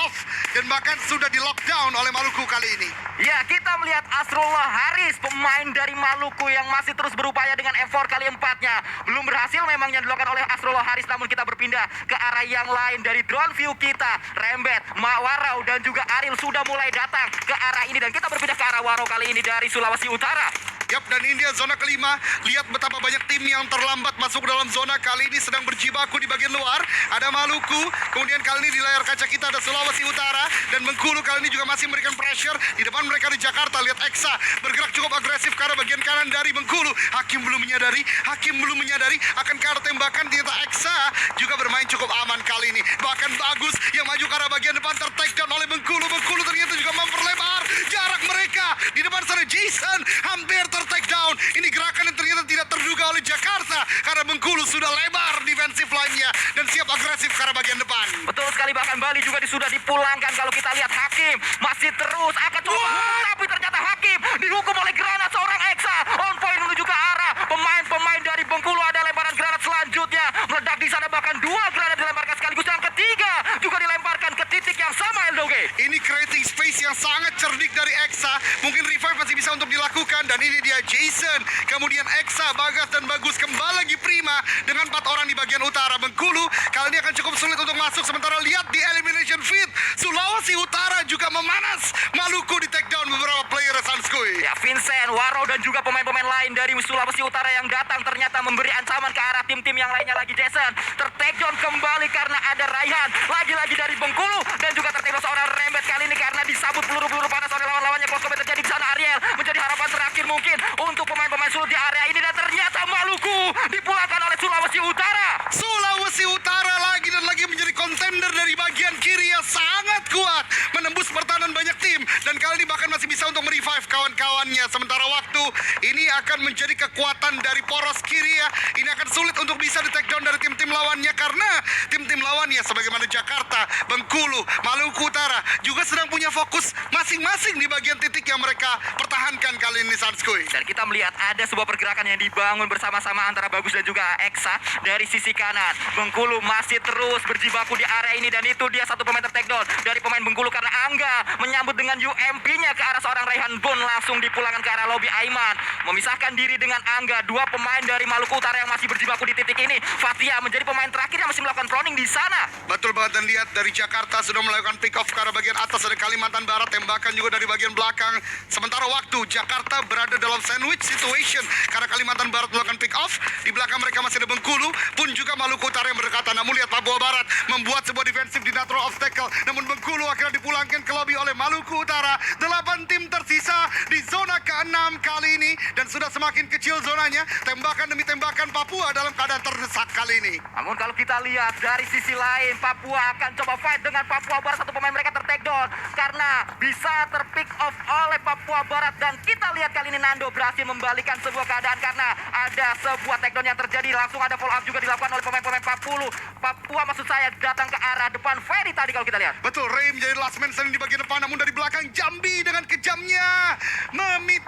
off dan bahkan sudah di lockdown oleh Maluku kali ini. Ya, kita melihat Asrullah Haris, pemain dari Maluku yang masih terus berupaya dengan effort kali empatnya. Belum berhasil memang yang dilakukan oleh Asrullah Haris, namun kita berpindah ke arah yang lain. Dari drone view kita, Rembet, Warau dan juga Aril sudah mulai datang ke arah ini. Dan kita berpindah ke arah Warau kali ini dari Sulawesi Utara. Yap, dan ini dia zona kelima. Lihat betapa banyak tim yang terlambat masuk dalam zona. Kali ini sedang berjibaku di bagian luar. Ada Maluku, kemudian kali ini di layar kaca kita ada Sulawesi Utara. Dan Bengkulu kali ini juga masih memberikan pressure. Di depan mereka di Jakarta, lihat Eksa bergerak cukup agresif ke arah bagian kanan dari Bengkulu. Hakim belum menyadari akan ke arah tembakan. Ternyata Eksa juga bermain cukup aman kali ini. Bahkan Bagus yang maju ke arah bagian depan ter-takedown oleh Bengkulu. Bengkulu ternyata juga memperlebar jarak mereka. Di depan sana Jason hampir ter-takedown. Ini gerakan yang ternyata tidak terduga oleh Jakarta karena Bengkulu sudah lebar defensive line-nya dan siap agresif ke arah bagian depan. Betul sekali, bahkan Bali juga sudah dipulangkan. Kalau kita lihat Hakim masih terus akan coba menghukum, tapi ternyata Hakim dihukum oleh granat seorang Eksa. On point menuju ke arah pemain dari Bengkulu. Ada lemparan granat selanjutnya meledak di sana, bahkan dua granat dilemparkan sekaligus. Yang ketiga juga dilemparkan ke titik yang sama, Eldoge. Ini creating space yang sangat cerdik dari Eksa. Mungkin revive masih bisa untuk dilakukan. Dan ini dia Jason, kemudian Eksa, Bagas dan Bagus kembali lagi prima dengan 4 orang di bagian utara. Bengkulu kali ini akan cukup sulit untuk masuk. Sementara lihat di elimination feed, Sulawesi Utara juga memanas. Maluku di take down beberapa player Sanskui. Ya, Vincent, Warau dan juga pemain-pemain lain dari Sulawesi Utara yang datang ternyata memberi ancaman ke arah tim-tim yang lainnya lagi. Jason ter-takedown kembali karena ada Raihan lagi-lagi dari Bengkulu dan juga tertakedown seorang Rembet kali ini karena disambut peluru-peluru panas oleh lawan-lawannya. Close combat terjadi di sana. Ariel menjadi harapan terakhir mungkin untuk pemain-pemain sulut di area ini, dan ternyata Maluku dipulangkan oleh Sulawesi Utara. Sulawesi Utara lagi dan lagi menjadi kontender dari bagian kiri yang sangat kuat, menembus pertahanan banyak tim, dan kali ini bahkan masih bisa untuk merevive kawan-kawannya. Sementara waktu ini akan menjadi kekuatan dari poros kiri ya. Ini akan sulit untuk bisa di take down dari tim-tim lawannya karena tim-tim lawannya sebagaimana Jakarta, Bengkulu, Maluku Utara juga sedang punya fokus masing-masing di bagian titik yang mereka pertahankan kali ini, Sanskui. Dan kita melihat ada sebuah pergerakan yang dibangun bersama-sama antara Bagus dan juga Eksa dari sisi kanan. Bengkulu masih terus berjibaku di area ini, dan itu dia satu pemain ter-takedown dari pemain Bengkulu karena Angga menyambut dengan UMP-nya ke arah seorang Raihan Bun, langsung dipulangkan ke arah lobby. Aiman memisahkan diri dengan Angga. Dua pemain dari Maluku Utara yang masih berjibaku di titik ini. Fatia menjadi pemain terakhir yang masih melakukan proning di sana. Betul banget, dan lihat dari Jakarta sudah melakukan pick off ke arah bagian atas. Ada Kalimantan Barat, tembakan juga dari bagian belakang. Sementara waktu Jakarta berada dalam sandwich situation karena Kalimantan Barat melakukan pick off. Di belakang mereka masih ada Bengkulu, pun juga Maluku Utara yang berdekatan. Namun lihat Papua Barat membuat sebuah defensif di natural obstacle. Namun Bengkulu akhirnya dipulangkan ke lobby oleh Maluku Utara. 8 tim tersisa di zona ke-6 kali ini, dan sudah semakin kecil zonanya. Tembakan demi tembakan Papua dalam keadaan terdesak kali ini. Namun kalau kita lihat dari sisi lain, Papua akan coba fight dengan Papua Barat. Satu pemain mereka ter-takedown karena bisa ter-pick off oleh Papua Barat. Dan kita lihat kali ini Nando berhasil membalikan sebuah keadaan karena ada sebuah takedown yang terjadi. Langsung ada follow up juga dilakukan oleh pemain-pemain Papua maksud saya, datang ke arah depan Ferry tadi kalau kita lihat. Betul, Ray menjadi last man standing di bagian depan. Namun dari belakang Jambi dengan kejamnya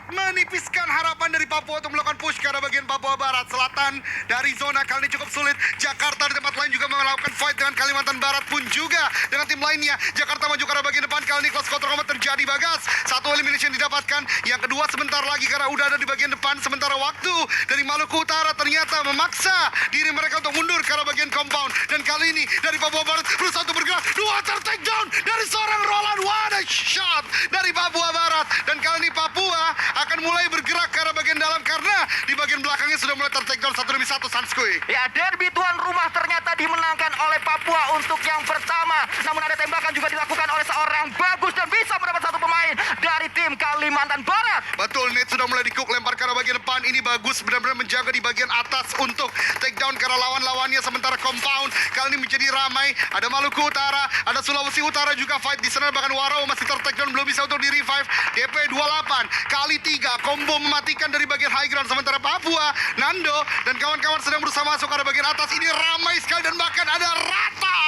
menipiskan harapan dari Papua untuk melakukan push ke arah bagian Papua Barat. Selatan dari zona kali ini cukup sulit. Jakarta di tempat lain juga melakukan fight dengan Kalimantan Barat, pun juga dengan tim lainnya. Jakarta maju ke arah bagian depan. Kali ini close quarter combat terjadi. Bagas, satu elimination didapatkan. Yang kedua sebentar lagi karena udah ada di bagian depan. Sementara waktu dari Maluku Utara ternyata memaksa diri mereka untuk mundur ke arah bagian compound. Dan kali ini dari Papua Barat berusaha untuk bergerak. Dua ter-takedown dari seorang Roland. What a shot dari Papua Barat. Dan kali ini Papua akan mulai bergerak ke arah bagian dalam karena di bagian belakangnya sudah mulai ter-takedown satu demi satu, Sanskui. Ya, derby tuan rumah ternyata dimenangkan oleh Papua untuk yang pertama. Namun ada tembakan juga dilakukan oleh seorang Bagus dan bisa mendapat satu pemain dari tim Kalimantan Barat. Betul, Nate sudah mulai di-cook, lempar ke arah bagian depan. Ini Bagus benar-benar menjaga di bagian atas untuk takedown ke arah lawan-lawannya. Sementara compound kali ini menjadi ramai. Ada Maluku Utara, ada Sulawesi Utara juga fight di sana. Bahkan Warau masih ter-takedown, belum bisa untuk di-revive. DP 28 kali 3 combo mematikan dari bagian high ground. Sementara Papua, Nando dan kawan-kawan sedang berusaha masuk ke arah bagian atas. Ini ramai sekali dan bahkan ada rata.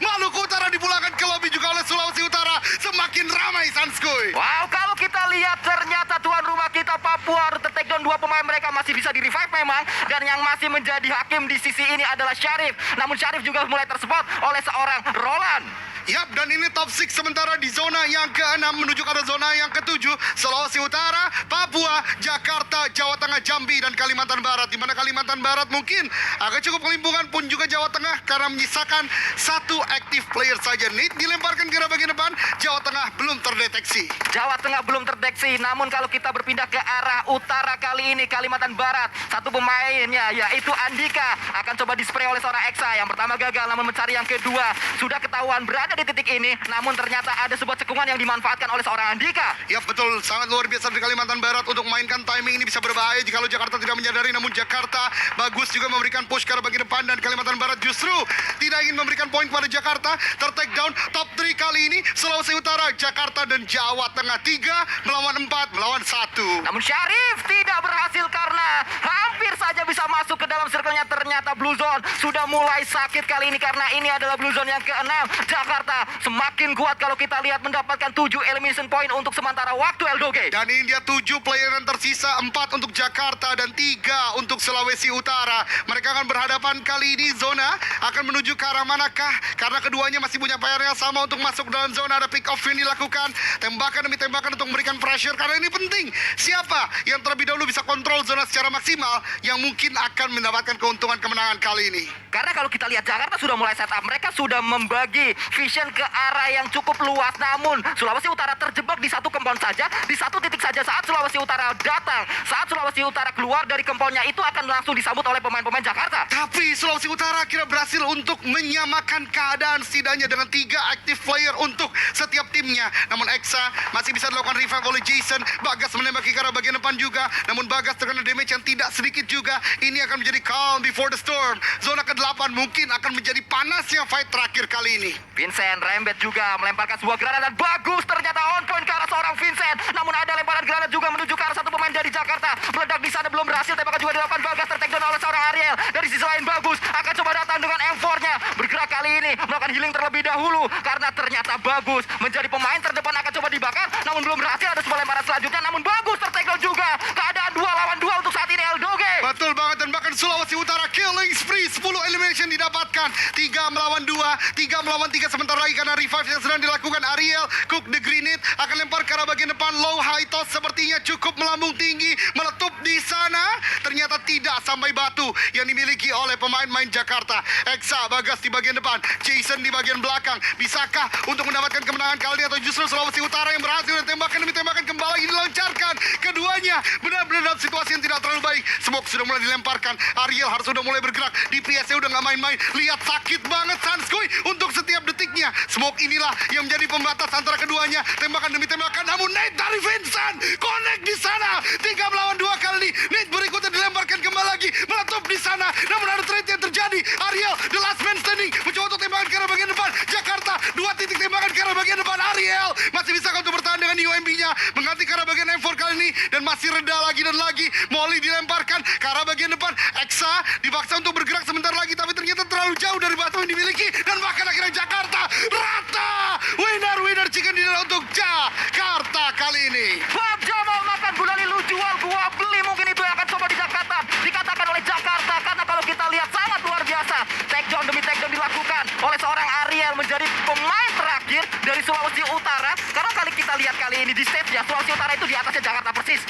Maluku Utara dipulangkan ke lobby juga oleh Sulawesi Utara. Semakin ramai, Sanskui. Wow, kalau kita lihat ternyata tuan rumah kita Papua ter-takedown dua pemain mereka masih masih bisa di revive memang. Dan yang masih menjadi hakim di sisi ini adalah Syarif. Namun Syarif juga mulai terspot oleh seorang Roland. Yap, dan ini top 6 sementara di zona yang ke-6 menuju ke arah zona yang ke-7. Sulawesi Utara, Papua, Jakarta, Jawa Tengah, Jambi, dan Kalimantan Barat. Di mana Kalimantan Barat mungkin agak cukup kelimpungan pun juga Jawa Tengah karena menyisakan satu active player saja. Nate dilemparkan ke arah bagian depan, Jawa Tengah belum terdeteksi. Jawa Tengah belum terdeteksi, namun kalau kita berpindah ke arah utara kali ini, Kalimantan Barat, satu pemainnya yaitu Andika akan coba dispray oleh seorang Eksa. Yang pertama gagal, namun mencari yang kedua. Sudah ketahuan berada di titik ini, namun ternyata ada sebuah cekungan yang dimanfaatkan oleh seorang Andika. Ya betul, sangat luar biasa dari Kalimantan Barat untuk mainkan timing ini bisa berbahaya jika Jakarta tidak menyadari. Namun Jakarta bagus juga memberikan push ke arah bagian depan, dan Kalimantan Barat justru tidak ingin memberikan poin kepada Jakarta. Ter-take down top 3 kali ini Sulawesi Utara, Jakarta, dan Jawa Tengah. 3 melawan 4 melawan 1. Namun Syarif tidak berhasil karena hampir saja bisa masuk ke dalam circle-nya. Ternyata Blue Zone sudah mulai sakit kali ini karena ini adalah Blue Zone yang ke-6. Jakarta semakin kuat kalau kita lihat mendapatkan 7 elimination point untuk sementara waktu Eldoge. Dan ini dia 7 player yang tersisa, 4 untuk Jakarta dan 3 untuk Sulawesi Utara. Mereka akan berhadapan kali ini. Zona akan menuju ke arah manakah? Karena keduanya masih punya PR yang sama untuk masuk dalam zona. Ada pick off yang dilakukan, tembakan demi tembakan untuk memberikan pressure, karena ini penting. Siapa yang terlebih dahulu bisa kontrol zona secara maksimal yang mungkin akan mendapatkan keuntungan kemenangan kali ini. Karena kalau kita lihat Jakarta sudah mulai setup, mereka sudah membagi vision ke arah yang cukup luas. Namun Sulawesi Utara terjebak di satu compound saja, di satu titik saja. Saat Sulawesi Utara datang, saat Sulawesi Utara keluar dari compoundnya, itu akan langsung disambut oleh pemain-pemain Jakarta. Tapi Sulawesi Utara akhirnya berhasil untuk menyamakan keadaan setidaknya dengan 3 active player untuk setiap timnya. Namun Eksa masih bisa dilakukan revive oleh Jason. Bagas menembaki ke arah bagian depan juga, namun Bagas terkena damage yang tidak sedikit juga. Ini akan menjadi calm before the storm. Zona ke-8 mungkin akan menjadi panasnya fight terakhir kali ini. Vincent Rembet juga melemparkan sebuah granat dan bagus, ternyata on point ke arah seorang Vincent. Namun ada lemparan granat juga menuju ke arah satu pemain dari Jakarta. Meledak di sana, belum berhasil. Tembakan juga dilakukan Bagas, ter-takedown oleh seorang Ariel. Dari sisi lain Bagus akan coba datang dengan M4-nya. Bergerak kali ini melakukan healing terlebih dahulu karena ternyata Bagus menjadi pemain terdepan, akan coba dibakar. Namun belum berhasil, ada sebuah lemparan selanjutnya. Namun Bagus ter-takedown juga. Keadaan 2 lawan 2 untuk saat ini Eldoge. Betul banget, dan bahkan Sulawesi Utara killing spree, 10 elimination didapatkan. 3 melawan 2, 3 melawan 3 sebentar lagi karena revive yang sedang dilakukan. Ariel cook the grenade, akan lempar ke arah bagian depan. Low high toss sepertinya cukup melambung tinggi, meletup di sana. Ternyata tidak sampai batu yang dimiliki oleh pemain-pemain Jakarta. Eksa, Bagas di bagian depan, Jason di bagian belakang. Bisakah untuk mendapatkan kemenangan kali ini, atau justru Sulawesi Utara yang berhasil, dan tembakan demi tembakan kembali lagi dilancarkan. Keduanya benar-benar dalam situasi yang tidak terlalu baik. Smoke sudah mulai dilemparkan. Ariel harus sudah mulai bergerak. DPS-nya udah nggak main-main. Lihat sakit banget Sanskui untuk setiap detiknya. Smoke inilah yang menjadi pembatas antara keduanya. Tembakan demi tembakan. Namun Nate dari Vincent connect di sana. 3 melawan 2 kali ini. Nate berikutnya dilemparkan kembali lagi. Meletup di sana. Namun ada trade yang terjadi. Ariel, the last man standing, mencoba untuk tembakan ke arah bagian depan. Jakarta, 2 titik tembakan ke arah bagian depan. Ariel masih bisa untuk bertahan dengan UMB-nya. Mengganti ke arah bagian M4 kali ini. Dan masih reda lagi dan lagi. Molly dilemparkan ke arah bagian depan. Eksa dipaksa untuk bergerak sebentar lagi, tapi ternyata terlalu jauh dari batu yang dimiliki. Dan bahkan akhirnya Jakarta rata. Winner chicken dinner untuk Jakarta kali ini. Bob Jamal makan gulali, lu jual gua beli. Mungkin itu yang akan coba dikatakan oleh Jakarta. Karena kalau kita lihat sangat luar biasa. Takedown demi takedown dilakukan oleh seorang Ariel, menjadi pemain terakhir dari Sulawesi Utara. Karena kali kita lihat kali ini di stage ya, Sulawesi Utara itu di atasnya Jakarta persis.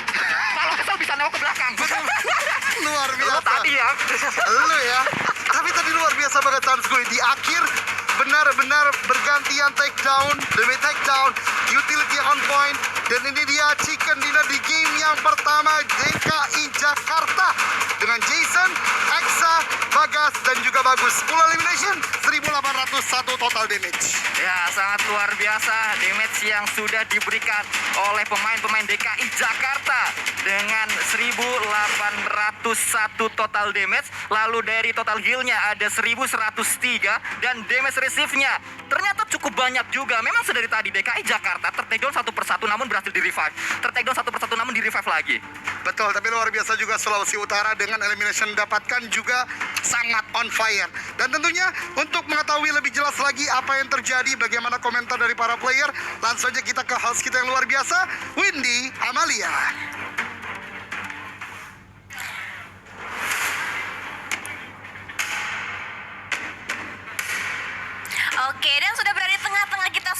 Kalau kesel bisa nengok ke belakang. Luar biasa. Tadi ya. Lu ya. Tapi tadi luar biasa banget Sanskui. Di akhir benar-benar bergantian takedown demi takedown, utility on point. Dan ini dia chicken dinner di game yang pertama DKI Jakarta dengan Jason, Eksa, Bagas, dan juga Bagus. 10 elimination, 1801 total damage. Ya, sangat luar biasa damage yang sudah diberikan oleh pemain-pemain DKI Jakarta dengan 1801 total damage. Lalu dari total heal-nya ada 1103 dan damage receive-nya ternyata cukup banyak juga. Memang sedari tadi DKI Jakarta ter-takedown satu persatu namun berhasil di-revive. Ter-takedown satu persatu namun di-revive lagi. Betul, tapi luar biasa juga Sulawesi Utara dengan elimination dapatkan juga sangat on fire. Dan tentunya untuk mengetahui lebih jelas lagi apa yang terjadi, bagaimana komentar dari para player, langsung saja kita ke host kita yang luar biasa, Windy Amalia. Oke, dan sudah berada di tengah-tengah kita